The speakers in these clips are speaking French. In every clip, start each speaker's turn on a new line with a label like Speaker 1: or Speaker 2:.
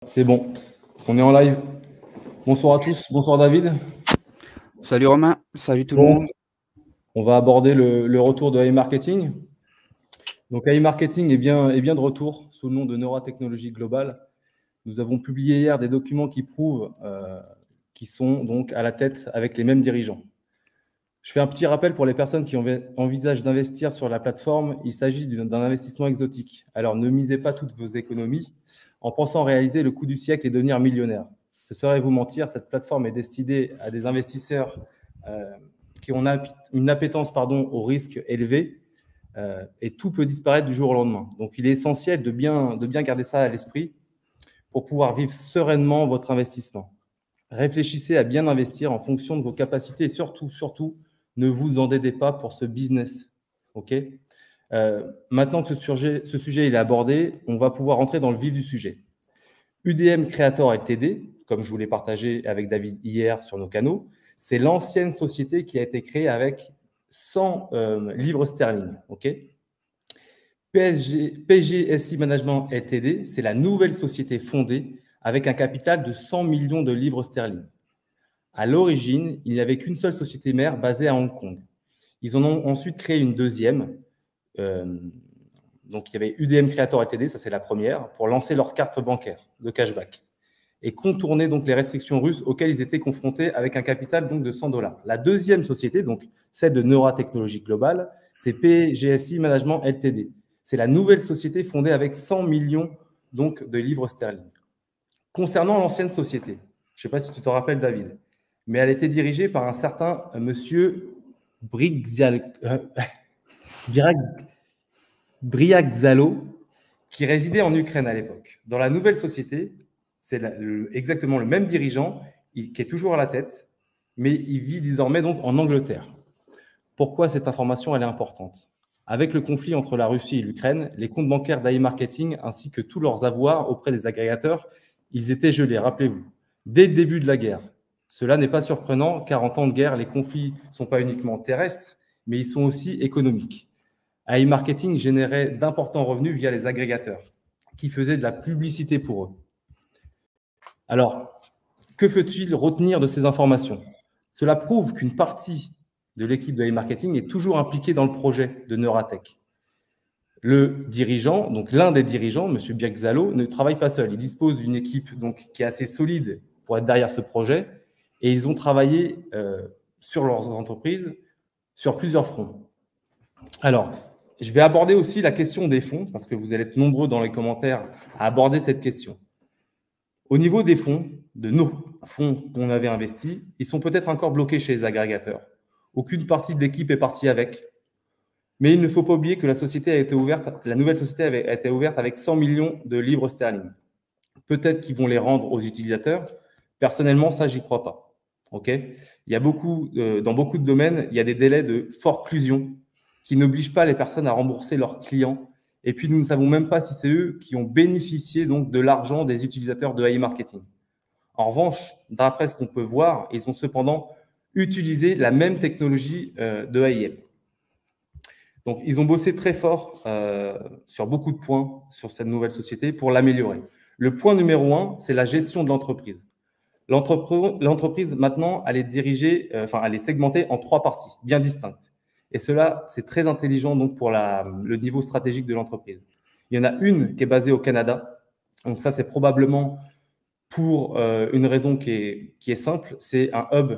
Speaker 1: C'est bon, on est en live. Bonsoir à tous, bonsoir David.
Speaker 2: Salut Romain, salut tout le
Speaker 1: Bon,
Speaker 2: monde.
Speaker 1: on va aborder le retour de AI Marketing. Donc AI Marketing est bien de retour sous le nom de Neura-Technologies Global. Nous avons publié hier des documents qui prouvent qu'ils sont donc à la tête avec les mêmes dirigeants. Je fais un petit rappel pour les personnes qui envisagent d'investir sur la plateforme. Il s'agit d'un investissement exotique. Alors ne misez pas toutes vos économies en pensant réaliser le coup du siècle et devenir millionnaire. Ce serait vous mentir, cette plateforme est destinée à des investisseurs qui ont une appétence au risque élevé et tout peut disparaître du jour au lendemain. Donc il est essentiel de bien garder ça à l'esprit pour pouvoir vivre sereinement votre investissement. Réfléchissez à bien investir en fonction de vos capacités et surtout, ne vous endettez pas pour ce business. Ok. Maintenant que ce sujet il est abordé, on va pouvoir entrer dans le vif du sujet. UDM Creator Ltd, comme je vous l'ai partagé avec David hier sur nos canaux, c'est l'ancienne société qui a été créée avec 100 livres sterling. Ok. PGSI Management Ltd, c'est la nouvelle société fondée avec un capital de 100 millions de livres sterling. À l'origine, il n'y avait qu'une seule société mère basée à Hong Kong. Ils en ont ensuite créé une deuxième. Donc, il y avait UDM Creator Ltd, ça c'est la première, pour lancer leur carte bancaire de cashback et contourner donc les restrictions russes auxquelles ils étaient confrontés avec un capital donc de 100 $. La deuxième société, donc celle de Neura-Technologies Global, c'est PGSI Management Ltd. C'est la nouvelle société fondée avec 100 millions donc, de livres sterling. Concernant l'ancienne société, je ne sais pas si tu te rappelles, David, mais elle était dirigée par un certain monsieur Briaczalo, qui résidait en Ukraine à l'époque. Dans la nouvelle société, c'est exactement le même dirigeant qui est toujours à la tête, mais il vit désormais donc en Angleterre. Pourquoi cette information elle est importante? Avec le conflit entre la Russie et l'Ukraine, les comptes bancaires d'AI Marketing ainsi que tous leurs avoirs auprès des agrégateurs, ils étaient gelés, rappelez-vous, dès le début de la guerre. Cela n'est pas surprenant car en temps de guerre, les conflits ne sont pas uniquement terrestres, mais ils sont aussi économiques. AI Marketing générait d'importants revenus via les agrégateurs qui faisaient de la publicité pour eux. Alors, que faut-il retenir de ces informations? Cela prouve qu'une partie de l'équipe de AI Marketing est toujours impliquée dans le projet de Neuratech. Le dirigeant, donc l'un des dirigeants, M. Briaczalo, ne travaille pas seul. Il dispose d'une équipe donc, qui est assez solide pour être derrière ce projet et ils ont travaillé sur leurs entreprises sur plusieurs fronts. Alors, je vais aborder aussi la question des fonds parce que vous allez être nombreux dans les commentaires à aborder cette question. Au niveau des fonds, de nos fonds qu'on avait investis, ils sont peut-être encore bloqués chez les agrégateurs. Aucune partie de l'équipe est partie avec. Mais il ne faut pas oublier que la nouvelle société a été ouverte avec 100 millions de livres sterling. Peut-être qu'ils vont les rendre aux utilisateurs. Personnellement, ça, j'y crois pas. Ok. Il y a dans beaucoup de domaines, il y a des délais de forclusion qui n'obligent pas les personnes à rembourser leurs clients. Et puis, nous ne savons même pas si c'est eux qui ont bénéficié donc de l'argent des utilisateurs de AI Marketing. En revanche, d'après ce qu'on peut voir, ils ont cependant utilisé la même technologie de AIM. Donc, ils ont bossé très fort sur beaucoup de points sur cette nouvelle société pour l'améliorer. Le point numéro 1, c'est la gestion de l'entreprise. L'entreprise, maintenant, elle est dirigée, elle est segmentée en 3 parties bien distinctes. Et cela, c'est très intelligent donc, pour le niveau stratégique de l'entreprise. Il y en a une qui est basée au Canada. Donc ça, c'est probablement pour une raison qui est simple. C'est un hub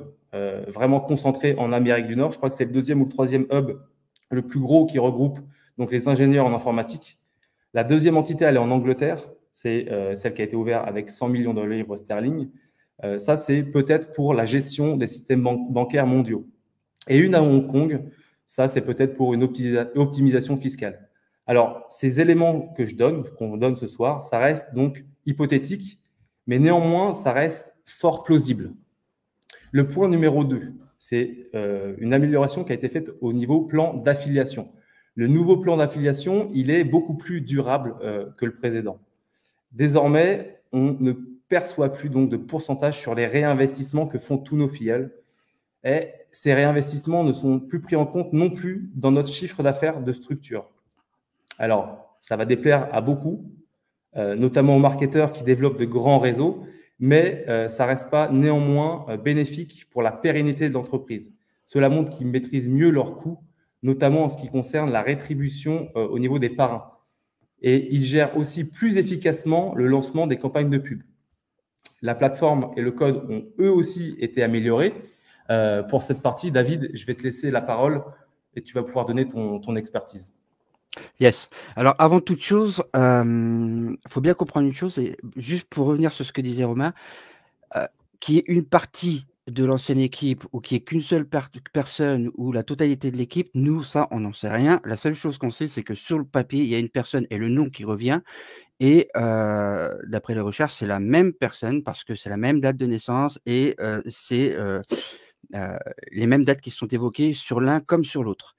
Speaker 1: vraiment concentré en Amérique du Nord. Je crois que c'est le 2e ou le 3e hub le plus gros qui regroupe donc, les ingénieurs en informatique. La deuxième entité, elle est en Angleterre. C'est celle qui a été ouverte avec 100 millions de livres sterling. Ça, c'est peut-être pour la gestion des systèmes bancaires mondiaux. Et une à Hong Kong, ça, c'est peut-être pour une optimisation fiscale. Alors, ces éléments qu'on donne ce soir, ça reste donc hypothétique, mais néanmoins, ça reste fort plausible. Le point numéro 2, c'est une amélioration qui a été faite au niveau plan d'affiliation. Le nouveau plan d'affiliation, il est beaucoup plus durable que le précédent. Désormais, on ne perçoit plus donc de pourcentage sur les réinvestissements que font tous nos filiales. Et ces réinvestissements ne sont plus pris en compte non plus dans notre chiffre d'affaires de structure. Alors, ça va déplaire à beaucoup, notamment aux marketeurs qui développent de grands réseaux, mais ça ne reste pas néanmoins bénéfique pour la pérennité de l'entreprise. Cela montre qu'ils maîtrisent mieux leurs coûts, notamment en ce qui concerne la rétribution au niveau des parrains. Et ils gèrent aussi plus efficacement le lancement des campagnes de pub. La plateforme et le code ont eux aussi été améliorés. Pour cette partie, David, je vais te laisser la parole et tu vas pouvoir donner ton expertise.
Speaker 2: Yes. Alors, avant toute chose, faut bien comprendre une chose, et juste pour revenir sur ce que disait Romain, qu'il y ait une partie de l'ancienne équipe ou qu'il y ait qu'une seule personne ou la totalité de l'équipe, nous, ça, on n'en sait rien. La seule chose qu'on sait, c'est que sur le papier, il y a une personne et le nom qui revient. Et d'après les recherches, c'est la même personne parce que c'est la même date de naissance et c'est les mêmes dates qui sont évoquées sur l'un comme sur l'autre.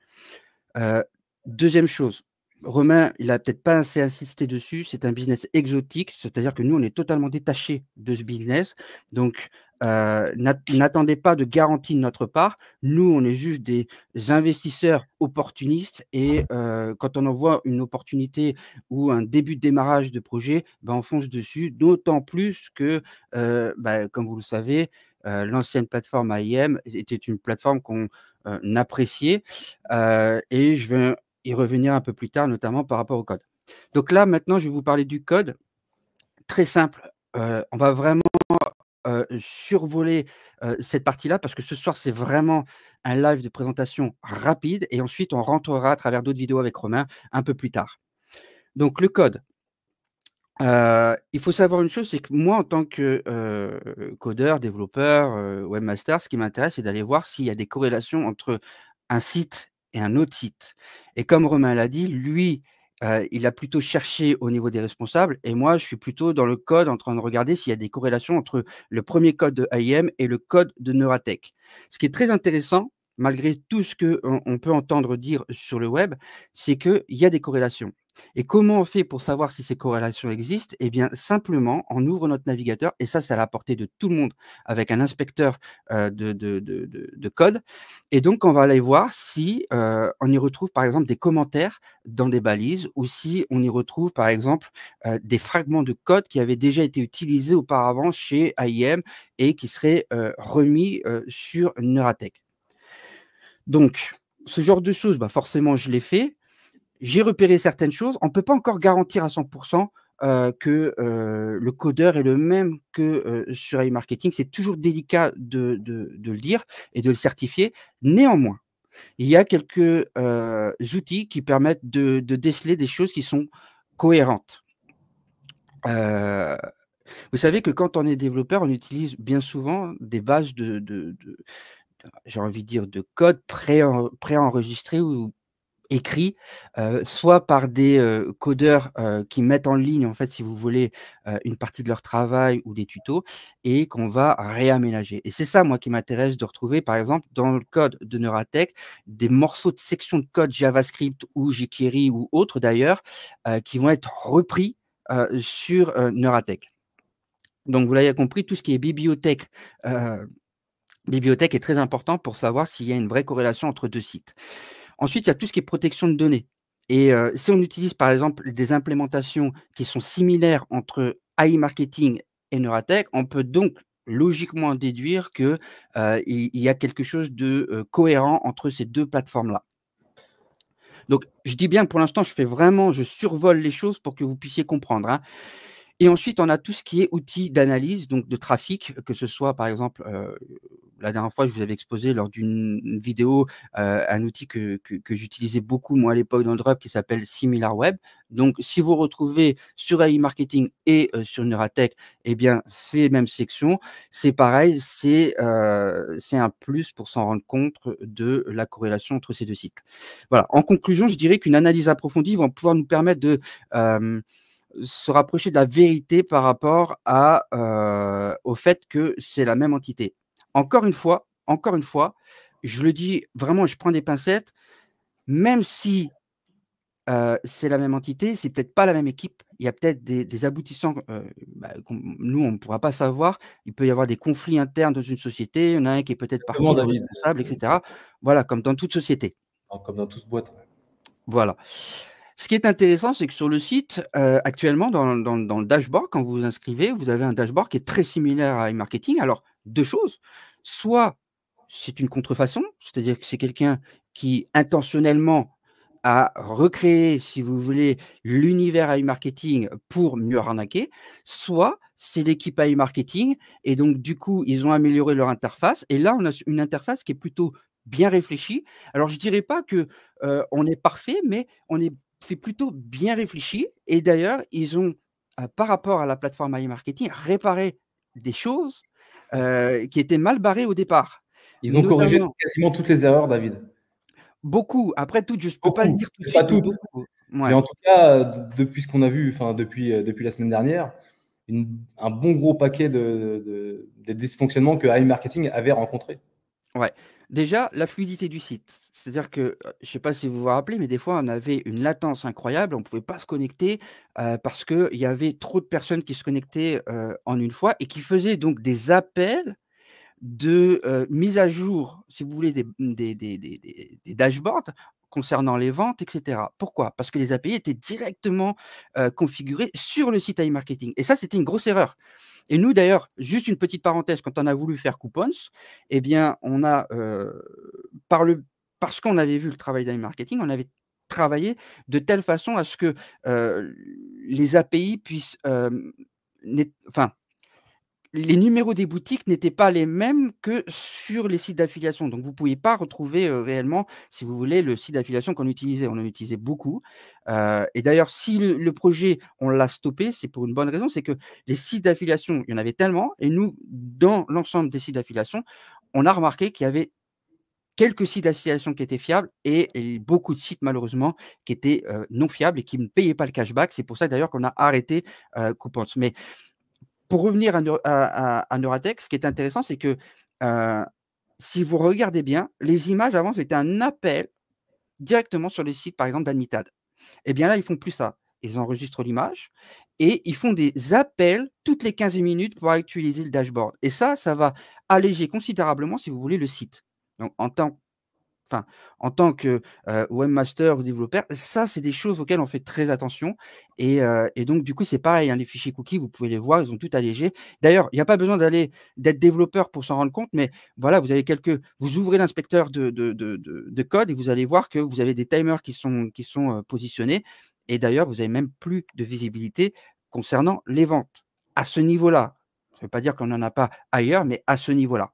Speaker 2: Deuxième chose, Romain, il a peut-être pas assez insisté dessus, c'est un business exotique, c'est-à-dire que nous, on est totalement détachés de ce business. Donc, n'attendez pas de garantie de notre part. Nous, on est juste des investisseurs opportunistes et quand on en voit une opportunité ou un début de démarrage de projet, ben, on fonce dessus, d'autant plus que, comme vous le savez, l'ancienne plateforme AIM était une plateforme qu'on appréciait et je vais y revenir un peu plus tard, notamment par rapport au code. Donc là, maintenant, je vais vous parler du code. Très simple. On va vraiment survoler cette partie-là parce que ce soir, c'est vraiment un live de présentation rapide et ensuite, on rentrera à travers d'autres vidéos avec Romain un peu plus tard. Donc, le code. Il faut savoir une chose, c'est que moi, en tant que codeur, développeur, webmaster, ce qui m'intéresse, c'est d'aller voir s'il y a des corrélations entre un site et un autre site. Et comme Romain l'a dit, lui, il a plutôt cherché au niveau des responsables et moi, je suis plutôt dans le code en train de regarder s'il y a des corrélations entre le premier code de AIM et le code de Neuratech. Ce qui est très intéressant, malgré tout ce qu'on peut entendre dire sur le web, c'est qu'il y a des corrélations. Et comment on fait pour savoir si ces corrélations existent? Eh bien, simplement, on ouvre notre navigateur, et ça, c'est à la portée de tout le monde avec un inspecteur de code. Et donc, on va aller voir si on y retrouve, par exemple, des commentaires dans des balises ou si on y retrouve, par exemple, des fragments de code qui avaient déjà été utilisés auparavant chez AIM et qui seraient remis sur Neuratech. Donc, ce genre de choses, forcément, je l'ai fait. J'ai repéré certaines choses. On ne peut pas encore garantir à 100 que le codeur est le même que sur iMarketing. C'est toujours délicat de le dire et de le certifier. Néanmoins, il y a quelques outils qui permettent de déceler des choses qui sont cohérentes. Vous savez que quand on est développeur, on utilise bien souvent des bases j'ai envie de dire, de code préenregistré ou écrit, soit par des codeurs qui mettent en ligne, en fait, si vous voulez, une partie de leur travail ou des tutos et qu'on va réaménager. Et c'est ça, moi, qui m'intéresse de retrouver, par exemple, dans le code de Neuratech, des morceaux de section de code JavaScript ou jQuery ou autres d'ailleurs, qui vont être repris sur Neuratech. Donc, vous l'avez compris, tout ce qui est bibliothèque est très important pour savoir s'il y a une vraie corrélation entre deux sites. Ensuite, il y a tout ce qui est protection de données. Et si on utilise, par exemple, des implémentations qui sont similaires entre AI Marketing et Neuratech, on peut donc logiquement déduire qu'il y a quelque chose de cohérent entre ces deux plateformes-là. Donc, je dis bien que pour l'instant, je survole les choses pour que vous puissiez comprendre, hein. Et ensuite, on a tout ce qui est outils d'analyse, donc de trafic, que ce soit, par exemple, la dernière fois, je vous avais exposé lors d'une vidéo un outil que j'utilisais beaucoup, moi, à l'époque dans le drop, qui s'appelle SimilarWeb. Donc, si vous retrouvez sur AI Marketing et sur Neuratech, eh bien, c'est les mêmes sections. C'est pareil, c'est un plus pour s'en rendre compte de la corrélation entre ces deux sites. Voilà. En conclusion, je dirais qu'une analyse approfondie va pouvoir nous permettre de se rapprocher de la vérité par rapport au fait que c'est la même entité. Encore une fois, je le dis vraiment, je prends des pincettes, même si c'est la même entité, c'est peut-être pas la même équipe. Il y a peut-être des aboutissants, nous, on ne pourra pas savoir. Il peut y avoir des conflits internes dans une société. Il y en a un qui est peut-être
Speaker 1: Comment,
Speaker 2: partie
Speaker 1: David?
Speaker 2: responsable, etc. Voilà, comme dans toute société.
Speaker 1: Comme dans toute boîte.
Speaker 2: Voilà. Ce qui est intéressant, c'est que sur le site, actuellement, dans le dashboard, quand vous vous inscrivez, vous avez un dashboard qui est très similaire à iMarketing. Alors, 2 choses, soit c'est une contrefaçon, c'est-à-dire que c'est quelqu'un qui intentionnellement a recréé, si vous voulez, l'univers iMarketing pour mieux arnaquer, soit c'est l'équipe iMarketing et donc du coup, ils ont amélioré leur interface et là, on a une interface qui est plutôt bien réfléchie. Alors, je dirais pas que, on est parfait, mais c'est plutôt bien réfléchi et d'ailleurs, ils ont, par rapport à la plateforme iMarketing, réparé des choses, qui étaient mal barrées au départ.
Speaker 1: Ils ont corrigé
Speaker 2: Notamment
Speaker 1: quasiment toutes les erreurs, David.
Speaker 2: beaucoup, après toutes, je ne peux pas le
Speaker 1: Beaucoup,
Speaker 2: dire tout de
Speaker 1: peut-être pas
Speaker 2: suite, mais
Speaker 1: toutes,
Speaker 2: beaucoup.
Speaker 1: mais
Speaker 2: Ouais.
Speaker 1: en tout cas, depuis ce qu'on a vu, enfin depuis la semaine dernière, un bon gros paquet de dysfonctionnements que iMarketing avait rencontrés.
Speaker 2: Ouais. Déjà, la fluidité du site. C'est-à-dire que, je ne sais pas si vous vous rappelez, mais des fois, on avait une latence incroyable, on ne pouvait pas se connecter, parce qu'il y avait trop de personnes qui se connectaient, en une fois et qui faisaient donc des appels de, mise à jour, si vous voulez, des dashboards concernant les ventes et cetera. Pourquoi? Parce que les API étaient directement, configurées sur le site iMarketing et ça, c'était une grosse erreur. Et nous d'ailleurs, juste une petite parenthèse, quand on a voulu faire Coupons, eh bien, on a, parce qu'on avait vu le travail d'iMarketing, on avait travaillé de telle façon à ce que, les API puissent, enfin, les numéros des boutiques n'étaient pas les mêmes que sur les sites d'affiliation. Donc vous ne pouviez pas retrouver, réellement, si vous voulez, le site d'affiliation qu'on utilisait. On en utilisait beaucoup, et d'ailleurs, si le projet, on l'a stoppé, c'est pour une bonne raison, c'est que les sites d'affiliation, il y en avait tellement et nous, dans l'ensemble des sites d'affiliation, on a remarqué qu'il y avait quelques sites d'affiliation qui étaient fiables et beaucoup de sites malheureusement qui étaient, non fiables et qui ne payaient pas le cashback. C'est pour ça d'ailleurs qu'on a arrêté, Coupons. Mais pour revenir à Neuratex, ce qui est intéressant, c'est que, si vous regardez bien, les images avant, c'était un appel directement sur les sites, par exemple, d'Admitad. Et bien là, ils font plus ça. Ils enregistrent l'image et ils font des appels toutes les 15 minutes pour actualiser le dashboard et ça va alléger considérablement, si vous voulez, le site. Donc enfin, en tant que, webmaster ou développeur, ça, c'est des choses auxquelles on fait très attention et donc du coup, c'est pareil, hein, les fichiers cookies, vous pouvez les voir, ils ont tout allégé. D'ailleurs, il n'y a pas besoin d'être développeur pour s'en rendre compte, mais voilà, vous ouvrez l'inspecteur de code et vous allez voir que vous avez des timers qui sont, positionnés et d'ailleurs, vous avez même plus de visibilité concernant les ventes. À ce niveau-là, ça ne veut pas dire qu'on n'en a pas ailleurs, mais à ce niveau-là.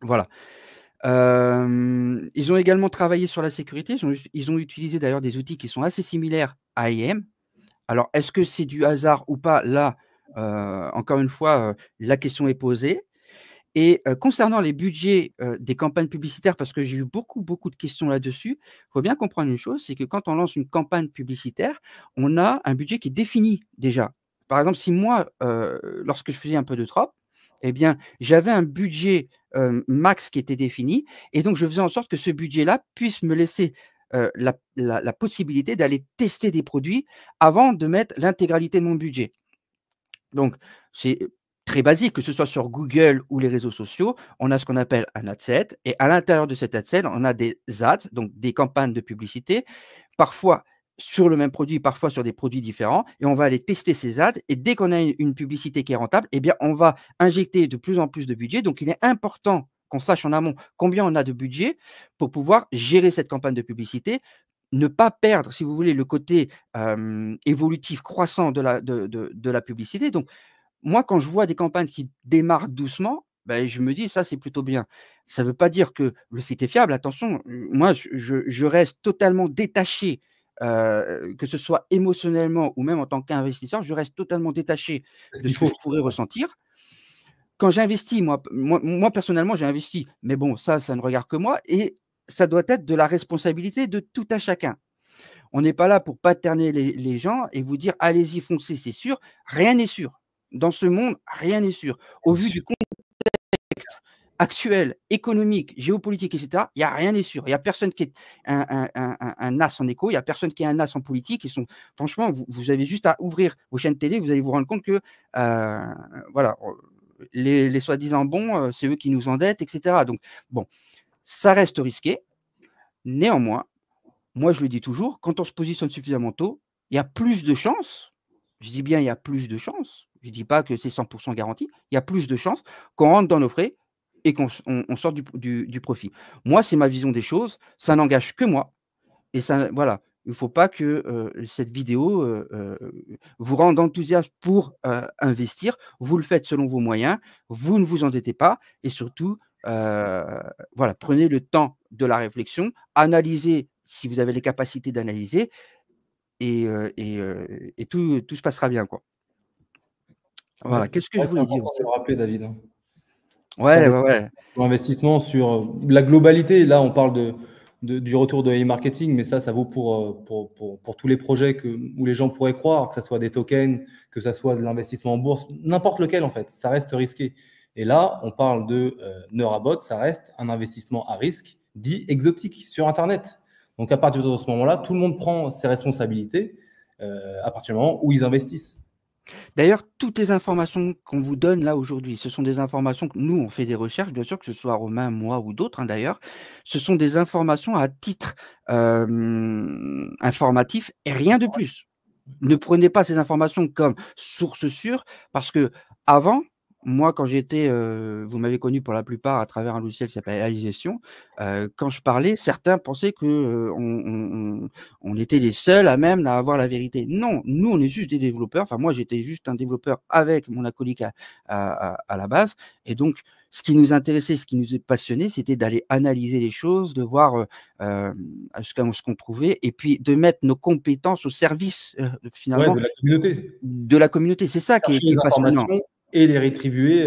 Speaker 2: Voilà. Ils ont également travaillé sur la sécurité. Ils ont utilisé d'ailleurs des outils qui sont assez similaires à IAM. Alors, est-ce que c'est du hasard ou pas? Là, encore une fois, la question est posée et concernant les budgets, des campagnes publicitaires, parce que j'ai eu beaucoup, beaucoup de questions là-dessus, il faut bien comprendre une chose, c'est que quand on lance une campagne publicitaire, on a un budget qui est défini déjà. Par exemple, si moi, lorsque je faisais un peu de trop, eh bien, j'avais un budget, max qui était défini et donc je faisais en sorte que ce budget-là puisse me laisser, la possibilité d'aller tester des produits avant de mettre l'intégralité de mon budget. Donc, c'est très basique, que ce soit sur Google ou les réseaux sociaux, on a ce qu'on appelle un ad set et à l'intérieur de cet ad set, on a des ads, donc des campagnes de publicité, parfois sur le même produit, parfois sur des produits différents et on va aller tester ces ads et dès qu'on a une publicité qui est rentable, eh bien, on va injecter de plus en plus de budget. Donc, il est important qu'on sache en amont combien on a de budget pour pouvoir gérer cette campagne de publicité, ne pas perdre, si vous voulez, le côté, évolutif croissant de la publicité. Donc moi, quand je vois des campagnes qui démarrent doucement, ben je me dis: «Ça, c'est plutôt bien». Ça ne veut pas dire que le site est fiable, attention, moi je reste totalement détaché, que ce soit émotionnellement ou même en tant qu'investisseur, je reste totalement détaché
Speaker 1: C'est ce
Speaker 2: de
Speaker 1: qu'il
Speaker 2: ce que
Speaker 1: faut.
Speaker 2: je pourrais ressentir. Quand j'investis, moi personnellement, j'ai investi, mais bon, ça ne regarde que moi et ça doit être de la responsabilité de tout à chacun. On n'est pas là pour paterner les gens et vous dire: «Allez-y, foncez, c'est sûr». Rien n'est sûr. Dans ce monde, rien n'est sûr. Au
Speaker 1: Bien
Speaker 2: vu
Speaker 1: sûr.
Speaker 2: du contexte actuel, économique, géopolitique et cetera, il y a rien n'est sûr. Il y a personne qui est un as en éco, il y a personne qui est un as en politique. Ils sont franchement, vous avez juste à ouvrir vos chaînes télé, vous allez vous rendre compte que, voilà, les soi-disant bons, c'est eux qui nous endettent et cetera. Donc bon, ça reste risqué. Néanmoins, moi, je le dis toujours, quand on se positionne suffisamment tôt, il y a plus de chances, je dis bien il y a plus de chances, je ne dis pas que c'est 100% garanti, il y a plus de chances qu'on rentre dans nos frais et qu'on sorte du profit. Moi, c'est ma vision des choses, ça n'engage que moi. Et ça, voilà, il ne faut pas que cette vidéo vous rende enthousiaste pour investir. Vous le faites selon vos moyens, vous ne vous endettez pas et surtout, voilà, prenez le temps de la réflexion, analysez si vous avez les capacités d'analyser et tout se passera bien, quoi.
Speaker 1: Ouais,
Speaker 2: Voilà, qu'est-ce que
Speaker 1: c'est
Speaker 2: je
Speaker 1: vrai que c'est
Speaker 2: voulais dire
Speaker 1: important de
Speaker 2: aussi?
Speaker 1: le rappeler, David, hein.
Speaker 2: Ouais, ouais, ouais.
Speaker 1: Sur l'investissement, sur la globalité. Là, on parle du retour de e-marketing, mais ça vaut pour tous les projets où les gens pourraient croire, que ce soit des tokens, que ce soit de l'investissement en bourse, n'importe lequel en fait, ça reste risqué. Et là, on parle de Neurabot, ça reste un investissement à risque dit exotique sur Internet. Donc à partir de ce moment-là, tout le monde prend ses responsabilités à partir du moment où ils investissent.
Speaker 2: D'ailleurs, toutes les informations qu'on vous donne là aujourd'hui, ce sont des informations que nous, on fait des recherches, bien sûr, que ce soit Romain, moi ou d'autres, hein, d'ailleurs. Ce sont des informations à titre informatif et rien de plus. Ne prenez pas ces informations comme source sûre parce que avant, moi, quand j'étais, vous m'avez connu pour la plupart à travers un logiciel qui s'appelle iGestion, quand je parlais, certains pensaient que, on était les seuls à même à avoir la vérité. Non, nous, on est juste des développeurs. Enfin, moi, j'étais juste un développeur avec mon acolyte à la base et donc ce qui nous intéressait, ce qui nous passionnait, c'était d'aller analyser les choses, de voir, ce qu'on trouvait et puis de mettre nos compétences au service,
Speaker 1: Ouais,
Speaker 2: finalement
Speaker 1: de la communauté.
Speaker 2: de la communauté. C'est ça qui
Speaker 1: Chercher
Speaker 2: est
Speaker 1: les
Speaker 2: passionnant.
Speaker 1: informations et les rétribuer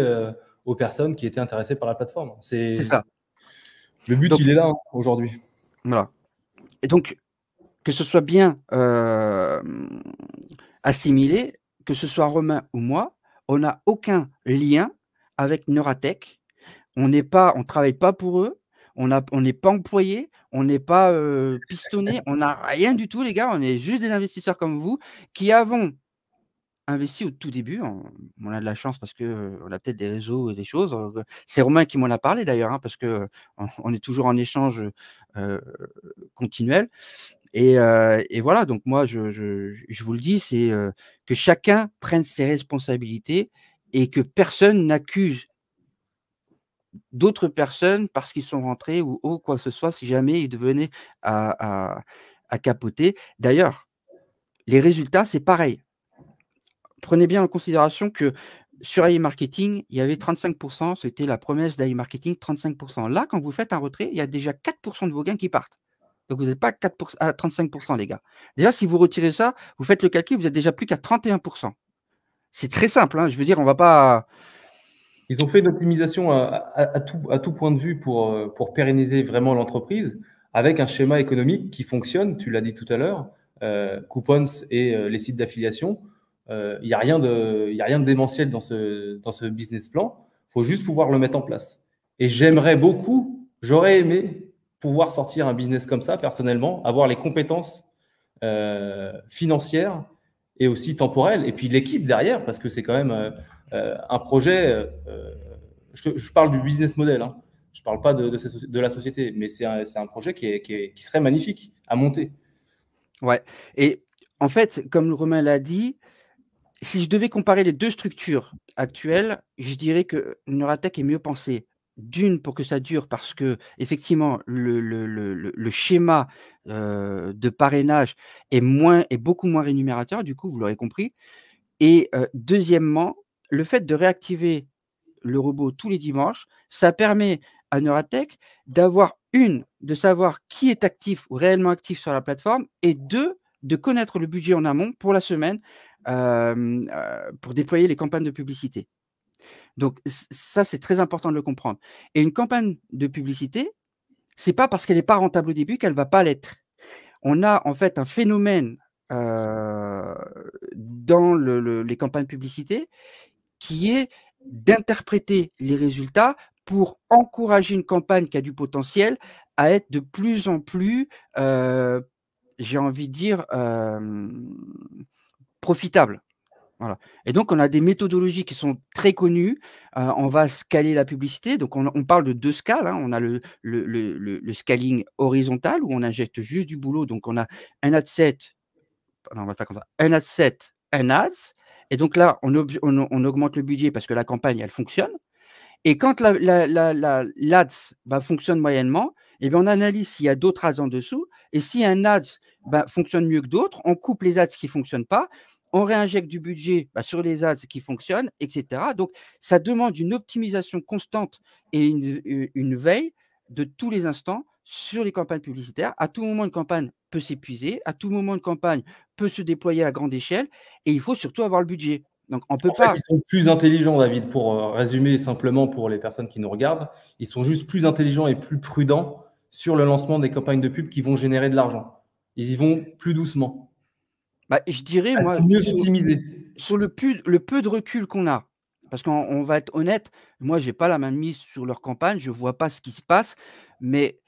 Speaker 1: aux personnes qui étaient intéressées par la plateforme.
Speaker 2: C'est ça.
Speaker 1: Le but,
Speaker 2: Donc
Speaker 1: il est là, hein, aujourd'hui.
Speaker 2: voilà et donc que ce soit bien, assimilé, que ce soit Romain ou moi, on n'a aucun lien avec Neuratech. On travaille pas pour eux, on n'est pas employés, on n'est pas, pistonnés, on n'a rien du tout les gars, on est juste des investisseurs comme vous qui avons investi au tout début, on a de la chance parce que, on a peut-être des réseaux et des choses, c'est Romain qui m'en a parlé d'ailleurs, hein, parce que, on est toujours en échange, continuel et voilà donc moi je vous le dis, c'est, que chacun prenne ses responsabilités et que personne n'accuse d'autres personnes parce qu'ils sont rentrés ou quoi que ce soit si jamais ils devenaient à à capoter. D'ailleurs, les résultats, c'est pareil. Prenez bien en considération que sur AI Marketing, il y avait 35 c'était la promesse d'AI Marketing, 35. Là, quand vous faites un retrait, il y a déjà 4 de vos gains qui partent. Donc vous n'êtes pas 4 à 35 les gars. Déjà, si vous retirez ça, vous faites le calcul, vous êtes déjà plus qu'à 31. C'est très simple, hein, je veux dire, on va pas
Speaker 1: Ils ont fait une optimisation à tout point de vue pour pérenniser vraiment l'entreprise avec un schéma économique qui fonctionne, tu l'as dit tout à l'heure, Coupons et les sites d'affiliation. Il n'y a il y a rien de démentiel dans ce business plan. Il faut juste pouvoir le mettre en place. Et j'aurais aimé pouvoir sortir un business comme ça personnellement, avoir les compétences financières et aussi temporelles, et puis l'équipe derrière, parce que c'est quand même un projet. Je parle du business model, hein. Je ne parle pas de la société, mais c'est un projet qui serait magnifique à monter.
Speaker 2: ouais et en fait, comme Romain l'a dit, si je devais comparer les 2 structures actuelles, je dirais que Neuratech est mieux pensé. D'une, pour que ça dure parce qu'effectivement le schéma, de parrainage est beaucoup moins rémunérateur, du coup, vous l'aurez compris et deuxièmement, le fait de réactiver le robot tous les dimanches, ça permet à Neuratech d'avoir de savoir qui est actif ou réellement actif sur la plateforme et 2, de connaître le budget en amont pour la semaine, pour déployer les campagnes de publicité. Donc ça, c'est très important de le comprendre et une campagne de publicité, c'est pas parce qu'elle est pas rentable au début qu'elle va pas l'être. On a en fait un phénomène, heu, dans les campagnes de publicité qui est d'interpréter les résultats pour encourager une campagne qui a du potentiel à être de plus en plus, j'ai envie de dire, profitable. Voilà. Et donc, on a des méthodologies qui sont très connues. On va scaler la publicité. Donc, on parle de 2 scales, hein. On a le scaling horizontal où on injecte juste du boulot. Donc, on a un ad set, non, on va faire comme ça, un ad set, un ads. Et donc là, on augmente le budget parce que la campagne, elle fonctionne. Et quand l'ads fonctionne moyennement, eh bien, on analyse s'il y a d'autres ads en dessous. Et si un ads fonctionne mieux que d'autres, on coupe les ads qui ne fonctionnent pas, on réinjecte du budget sur les ads qui fonctionnent, etc. Donc, ça demande une optimisation constante et une veille de tous les instants sur les campagnes publicitaires. À tout moment, une campagne peut s'épuiser. À tout moment, une campagne peut se déployer à grande échelle. Et il faut surtout avoir le budget. Donc, on ne peut
Speaker 1: En fait,
Speaker 2: pas.
Speaker 1: ils sont plus intelligents, David, pour résumer simplement pour les personnes qui nous regardent. Ils sont juste plus intelligents et plus prudents sur le lancement des campagnes de pub qui vont générer de l'argent. Ils y vont plus doucement.
Speaker 2: Je dirais,
Speaker 1: Elles
Speaker 2: moi,
Speaker 1: sont mieux optimisées.
Speaker 2: sur le peu de recul qu'on a, parce qu'on va être honnête, moi, j'ai pas la main mise sur leur campagne, je vois pas ce qui se passe, mais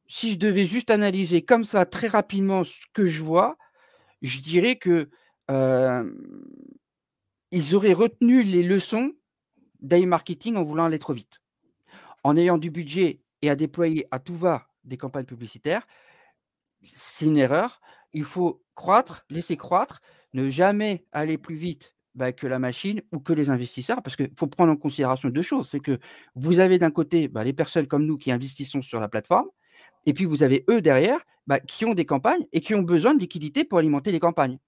Speaker 2: si je devais juste analyser comme ça, très rapidement, ce que je vois, je dirais que, hem, ils auraient retenu les leçons d'e-marketing en voulant aller trop vite. En ayant du budget et à déployer à tout va des campagnes publicitaires, c'est une erreur. Il faut croître, laisser croître, ne jamais aller plus vite, que la machine ou que les investisseurs. Parce qu'il faut prendre en considération 2 choses. C'est que vous avez d'un côté, les personnes comme nous qui investissons sur la plateforme et puis vous avez eux derrière, qui ont des campagnes et qui ont besoin de liquidité pour alimenter les campagnes.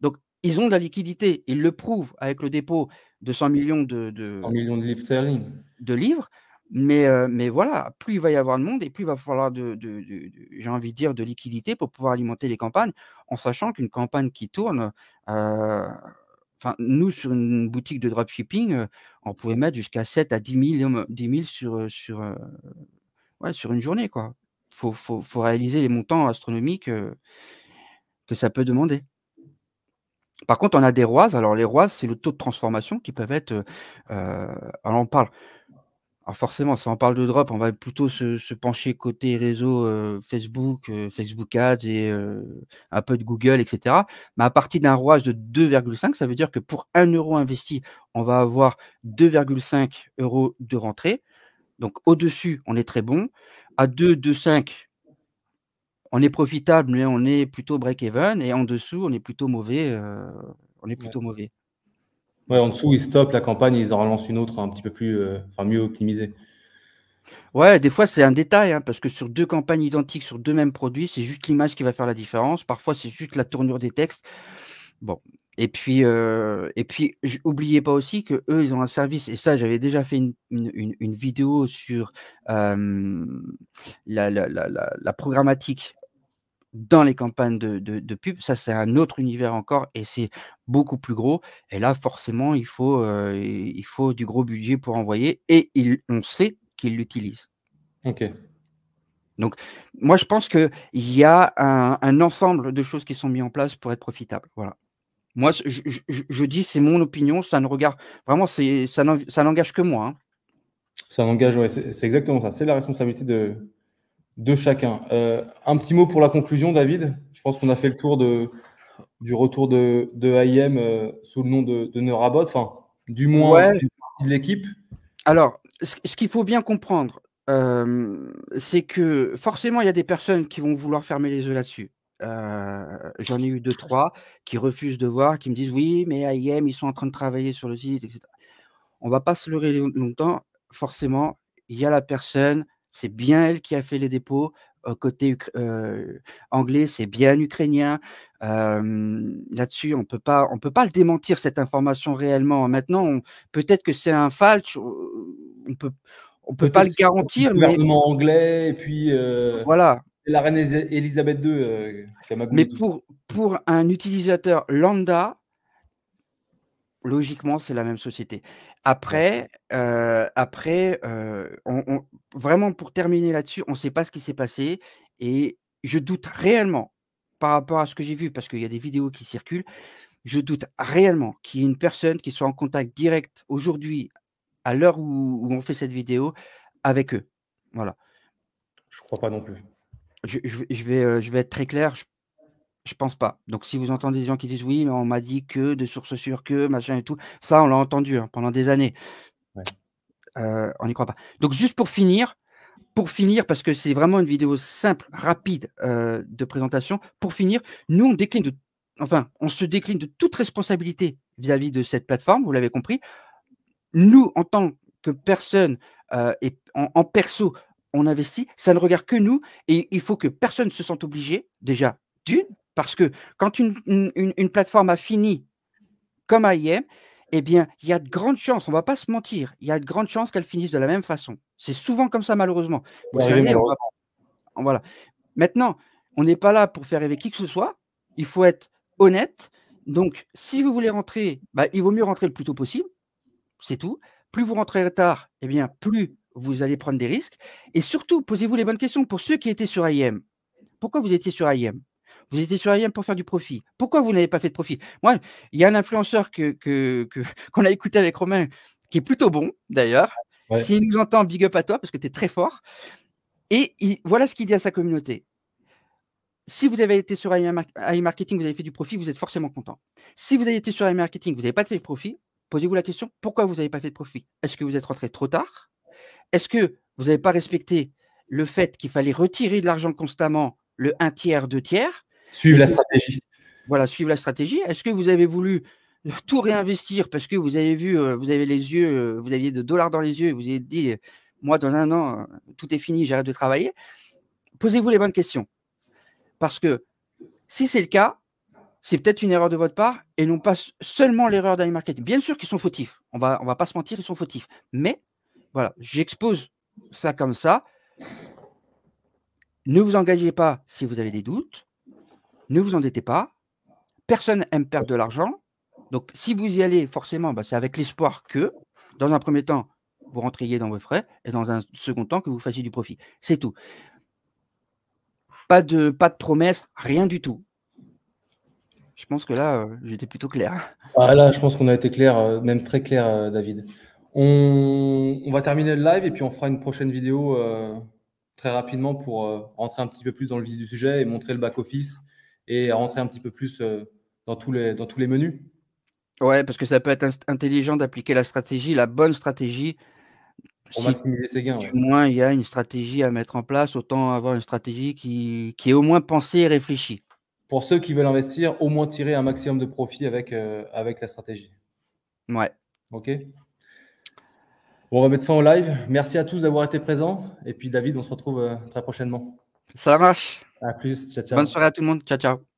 Speaker 2: Donc ils ont de la liquidité, ils le prouvent avec le dépôt de 100 millions
Speaker 1: 100 millions de livres sterling.
Speaker 2: de livres, mais voilà, plus il va y avoir de monde et plus il va falloir j'ai envie de dire, de liquidité pour pouvoir alimenter les campagnes, en sachant qu'une campagne qui tourne, nous, sur une boutique de dropshipping, on pouvait mettre jusqu'à 7 à 10 000 sur une journée, quoi. Faut réaliser les montants astronomiques, que ça peut demander. Par contre, on a des ROAS. Alors les ROAS, c'est le taux de transformation qui peuvent être, alors on parle. Alors forcément, si on parle de drop, on va plutôt se pencher côté réseau, Facebook, Facebook Ads et un peu de Google et cetera. Mais à partir d'un ROAS de 2,5, ça veut dire que pour 1 € investi, on va avoir 2,5 € de rentrée. Donc au-dessus, on est très bon. À 2,5, on est profitable, mais on est plutôt break even et en dessous, on est plutôt mauvais,
Speaker 1: Ouais.
Speaker 2: mauvais.
Speaker 1: Ouais, en dessous, ils stoppent la campagne, ils en relancent une autre un petit peu plus, mieux optimisée.
Speaker 2: Ouais, des fois, c'est un détail, hein, parce que sur 2 campagnes identiques, sur 2 mêmes produits, c'est juste l'image qui va faire la différence. Parfois, c'est juste la tournure des textes. Bon, et puis oubliez pas aussi qu'eux, ils ont un service et ça, j'avais déjà fait une vidéo sur, la programmatique dans les campagnes de pub. Ça, c'est un autre univers encore et c'est beaucoup plus gros et là, forcément, il faut du gros budget pour envoyer et on sait qu'ils l'utilisent.
Speaker 1: OK.
Speaker 2: Donc, moi, je pense qu'il y a un ensemble de choses qui sont mis en place pour être profitable. Voilà. Moi, je dis, c'est mon opinion, ça ne regarde vraiment, ça n'engage que moi, hein.
Speaker 1: Ça engage, ouais, c'est exactement ça. C'est la responsabilité de chacun. Un petit mot pour la conclusion, David. Je pense qu'on a fait le tour du retour de AIM sous le nom de Neurabot, enfin, du moins
Speaker 2: Ouais.
Speaker 1: d'une partie de l'équipe.
Speaker 2: Alors, ce qu'il faut bien comprendre, c'est que forcément, il y a des personnes qui vont vouloir fermer les yeux là-dessus. J'en ai eu 2-3 qui refusent de voir, qui me disent: «Oui, mais IM, ils sont en train de travailler sur le site et cetera». On va pas se leurrer longtemps. Forcément, il y a la personne, c'est bien elle qui a fait les dépôts. Côté anglais, c'est bien ukrainien. Là-dessus, on peut pas le démentir cette information réellement. Maintenant, peut-être que c'est un falche, on peut pas
Speaker 1: Peut-être
Speaker 2: le
Speaker 1: qu'ils sont sous le
Speaker 2: garantir, mais
Speaker 1: gouvernement anglais et puis
Speaker 2: voilà.
Speaker 1: la reine Élisabeth II qui a
Speaker 2: Mais
Speaker 1: magouillé tout ça.
Speaker 2: pour un utilisateur lambda, logiquement, c'est la même société.
Speaker 1: Ouais.
Speaker 2: On vraiment pour terminer là-dessus, on ne sait pas ce qui s'est passé et je doute réellement par rapport à ce que j'ai vu, parce qu'il y a des vidéos qui circulent, je doute réellement qu'il y ais une personne qui soit en contact direct aujourd'hui, à l'heure où on fait cette vidéo, avec eux. Voilà.
Speaker 1: Je crois pas non plus.
Speaker 2: Je vais être très clair, Je pense pas. Donc si vous entendez des gens qui disent: «Oui, mais on m'a dit que, de sources sûres que, machin et tout», ça on l'a entendu, hein, pendant des années.
Speaker 1: Ouais.
Speaker 2: On n'y croit pas. Donc juste pour finir, parce que c'est vraiment une vidéo simple, rapide, de présentation. Pour finir, nous on se décline de toute responsabilité vis-à-vis de cette plateforme, vous l'avez compris. Nous, en tant que personne, et en perso, on investit, ça ne regarde que nous et il faut que personne se sente obligé, déjà, d'une, parce que quand une plateforme a fini comme IM, eh bien, il y a de grandes chances, on va pas se mentir, il y a de grandes chances qu'elle finisse de la même façon. C'est souvent comme ça malheureusement. Vous
Speaker 1: C'est arrivé
Speaker 2: savez,
Speaker 1: malheureusement.
Speaker 2: voilà. Maintenant, on n'est pas là pour faire rêver qui que ce soit, il faut être honnête. Donc si vous voulez rentrer, bah, il vaut mieux rentrer le plus tôt possible, c'est tout. Plus vous rentrez tard, eh bien, plus vous allez prendre des risques et surtout, posez-vous les bonnes questions pour ceux qui étaient sur IM. Pourquoi vous étiez sur IM? Vous étiez sur IM pour faire du profit. Pourquoi vous n'avez pas fait de profit? Moi, il y a un influenceur qu'on a écouté avec Romain, qui est plutôt bon d'ailleurs.
Speaker 1: Ouais.
Speaker 2: S'il nous entend, big up à toi parce que tu es très fort et voilà ce qu'il dit à sa communauté. Si vous avez été sur AI Marketing, vous avez fait du profit, vous êtes forcément content. Si vous avez été sur AI Marketing, vous n'avez pas fait de profit, posez-vous la question, pourquoi vous n'avez pas fait de profit? Est-ce que vous êtes rentré trop tard? Est-ce que vous n'avez pas respecté le fait qu'il fallait retirer de l'argent constamment, le 1/3, 2/3
Speaker 1: Suivre
Speaker 2: et
Speaker 1: la
Speaker 2: que
Speaker 1: stratégie.
Speaker 2: voilà, suivre la stratégie? Est-ce que vous avez voulu tout réinvestir parce que vous avez vu, vous avez les yeux, vous aviez de dollars dans les yeux et vous avez dit: «Moi, dans 1 an, tout est fini, j'arrête de travailler». Posez-vous les bonnes questions parce que si c'est le cas, c'est peut-être une erreur de votre part et non pas seulement l'erreur d'iMarketing. Bien sûr qu'ils sont fautifs, on va pas se mentir, ils sont fautifs. Mais voilà, j'expose ça comme ça. Ne vous engagez pas si vous avez des doutes, ne vous endettez pas. Personne aime perdre de l'argent. Donc si vous y allez, forcément, bah, c'est avec l'espoir que, dans un premier temps, vous rentriez dans vos frais et dans un second temps, que vous fassiez du profit. C'est tout. Pas de promesses, rien du tout. Je pense que là, j'étais plutôt clair.
Speaker 1: Ah, là, je pense qu'on a été clair, même très clair, David. On va terminer le live et puis on fera une prochaine vidéo très rapidement pour rentrer un petit peu plus dans le vif du sujet et montrer le back-office et rentrer un petit peu plus dans tous les menus.
Speaker 2: Ouais, parce que ça peut être intelligent d'appliquer la stratégie, la bonne stratégie.
Speaker 1: Pour
Speaker 2: Si
Speaker 1: maximiser ses gains,
Speaker 2: du
Speaker 1: ouais.
Speaker 2: moins il y a une stratégie à mettre en place, autant avoir une stratégie qui est au moins pensée et réfléchie.
Speaker 1: Pour ceux qui veulent investir, au moins tirer un maximum de profit avec la stratégie.
Speaker 2: Ouais,
Speaker 1: OK? Bon, on va mettre fin au live. Merci à tous d'avoir été présents. Et puis David, on se retrouve très prochainement.
Speaker 2: ça marche.
Speaker 1: À plus. Ciao,
Speaker 2: Bonne
Speaker 1: ciao.
Speaker 2: soirée à tout le monde. Ciao, ciao.